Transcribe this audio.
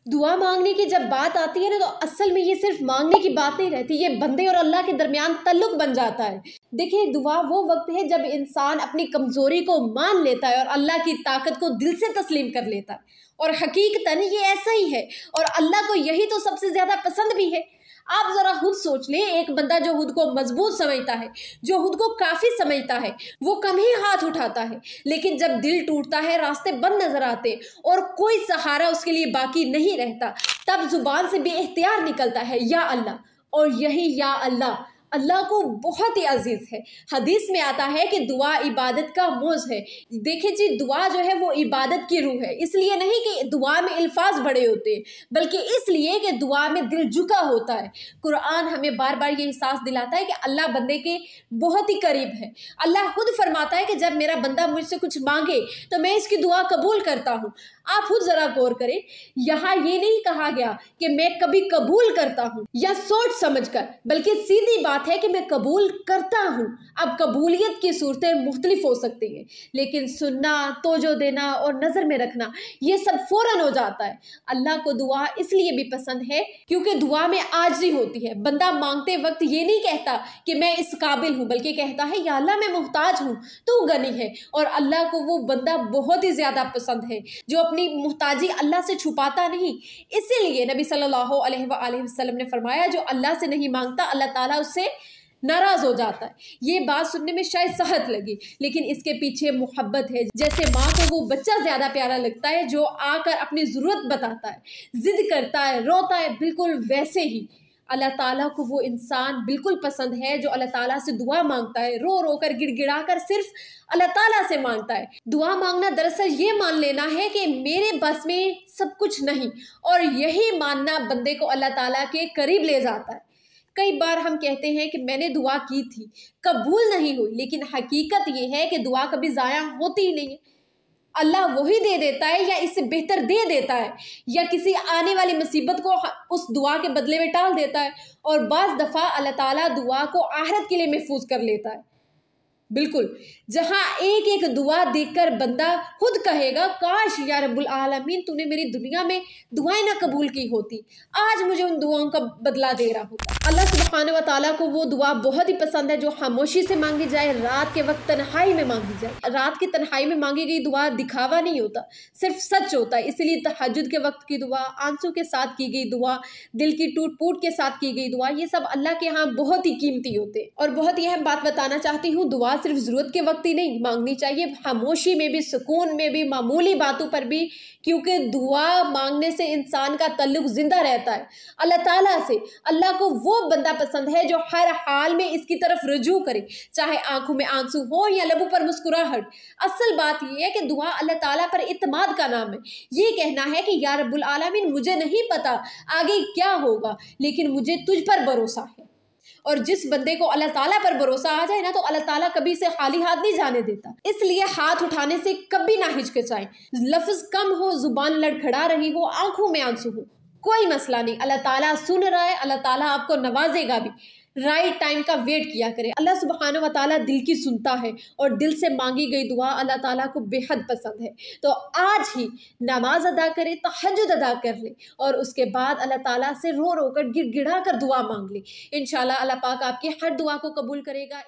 दुआ मांगने की जब बात आती है ना, तो असल में ये सिर्फ मांगने की बात नहीं रहती, ये बंदे और अल्लाह के दरमियान तल्लुक बन जाता है। देखिए, दुआ वो वक्त है जब इंसान अपनी कमजोरी को मान लेता है और अल्लाह की ताकत को दिल से तस्लीम कर लेता है, और हकीकतन ये ऐसा ही है, और अल्लाह को यही तो सबसे ज्यादा पसंद भी है। आप जरा खुद सोच लें, एक बंदा जो खुद को मजबूत समझता है, जो खुद को काफी समझता है, वो कम ही हाथ उठाता है, लेकिन जब दिल टूटता है, रास्ते बंद नजर आते और कोई सहारा उसके लिए बाकी नहीं रहता, तब जुबान से बेइख्तियार निकलता है या अल्लाह। और यही या अल्लाह अल्लाह को बहुत ही अजीज है। हदीस में आता है कि दुआ इबादत का मोज है। देखिए जी, दुआ जो है वो इबादत की रूह है। इसलिए नहीं कि दुआ में अल्फाज बड़े होते हैं, बल्कि इसलिए कि दुआ में दिल झुका होता है। कुरान हमें बार बार ये एहसास दिलाता है कि अल्लाह बंदे के बहुत ही करीब है। अल्लाह खुद फरमाता है कि जब मेरा बंदा मुझसे कुछ मांगे तो मैं इसकी दुआ कबूल करता हूँ। आप खुद जरा गौर करें, यहाँ ये नहीं कहा गया कि मैं कभी कबूल करता हूँ या सोच समझकर, बल्कि सीधी बात है कि मैं कबूल करता हूँ। अब कबूलियत की सूरतें मुख्तलिफ हो सकती हैं, लेकिन सुनना, तोजो देना और नजर में रखना, ये सब फौरन हो जाता है। अल्लाह को दुआ इसलिए भी पसंद है क्योंकि दुआ में आजिज़ी होती है। बंदा मांगते वक्त ये नहीं कहता कि मैं इस काबिल हूँ, बल्कि कहता है या अल्लाह मैं मुहताज हूँ, तू गनी है। और अल्लाह को वो बंदा बहुत ही ज्यादा पसंद है जो अपनी मुहताजी अल्लाह से छुपाता नहीं। इसीलिए नबी सल्लल्लाहु अलैहि वसल्लम ने फरमाया, जो अल्लाह से नहीं मांगता, अल्लाह ताला उससे नाराज हो जाता है। ये बात सुनने में शायद सहत लगी, लेकिन इसके पीछे मोहब्बत है। जैसे माँ को वो बच्चा ज्यादा प्यारा लगता है जो आकर अपनी जरूरत बताता है, जिद करता है, रोता है, बिल्कुल वैसे ही अल्लाह ताला को वो इंसान बिल्कुल पसंद है जो अल्लाह ताला से दुआ मांगता है, रो रो कर, गिड़गिड़ा कर सिर्फ अल्लाह ताला से मांगता है। दुआ मांगना दरअसल ये मान लेना है कि मेरे बस में सब कुछ नहीं, और यही मानना बंदे को अल्लाह ताला के करीब ले जाता है। कई बार हम कहते हैं कि मैंने दुआ की थी, कबूल नहीं हुई, लेकिन हकीकत ये है कि दुआ कभी ज़ाया होती ही नहीं है। अल्लाह वही दे देता है या इससे बेहतर दे देता है, या किसी आने वाली मुसीबत को उस दुआ के बदले में टाल देता है, और बाज़ दफ़ा अल्लाह ताला दुआ को आखिरत के लिए महफूज कर लेता है। बिल्कुल, जहां एक एक दुआ देखकर बंदा खुद कहेगा, काश या रब्बुल आलमीन तूने मेरी दुनिया में दुआएं ना कबूल की होती, आज मुझे उन दुआओं का बदला दे रहा होता। अल्लाह सुब्हानहू व तआला को वो दुआ बहुत ही पसंद है जो खामोशी से मांगी जाए, रात के वक्त तन्हाई में मांगी जाए। रात की तन्हाई में मांगी गई दुआ दिखावा नहीं होता, सिर्फ सच होता है। इसलिए तहज्जुद के वक्त की दुआ, आंसू के साथ की गई दुआ, दिल की टूट फूट के साथ की गई दुआ, ये सब अल्लाह के यहाँ बहुत ही कीमती होते हैं। और बहुत ही अहम बात बताना चाहती हूँ, दुआ सिर्फ जरूरत के वक्त ही नहीं मांगनी चाहिए, खामोशी में भी, सुकून में भी, मामूली बातों पर भी, क्योंकि दुआ मांगने से इंसान का तल्लुक जिंदा रहता है अल्लाह ताला से। अल्लाह को वो बंदा पसंद है जो हर हाल में इसकी तरफ रुजू करे, चाहे आंखों में आंसू हो या लबों पर मुस्कुराहट। असल बात यह है कि दुआ अल्लाह ताला पर इत्मीद का नाम है। ये कहना है कि या रब्बुल आलमीन मुझे नहीं पता आगे क्या होगा, लेकिन मुझे तुझ पर भरोसा है। और जिस बंदे को अल्लाह ताला पर भरोसा आ जाए ना, तो अल्लाह ताला कभी से खाली हाथ नहीं जाने देता। इसलिए हाथ उठाने से कभी ना हिचकिचाएं। लफ्ज कम हो, जुबान लड़खड़ा रही हो, आंखों में आंसू हो, कोई मसला नहीं, अल्लाह ताला सुन रहा है, अल्लाह ताला आपको नवाजेगा भी। राइट टाइम का वेट किया करें। अल्लाह सुब्हानहू व तआला दिल की सुनता है, और दिल से मांगी गई दुआ अल्लाह ताला को बेहद पसंद है। तो आज ही नमाज अदा करें, तहज्जुद अदा कर ले, और उसके बाद अल्लाह ताला से रो रो कर, गिड़गिड़ा कर दुआ मांग ले। इंशाल्लाह अल्लाह पाक आपकी हर दुआ को कबूल करेगा।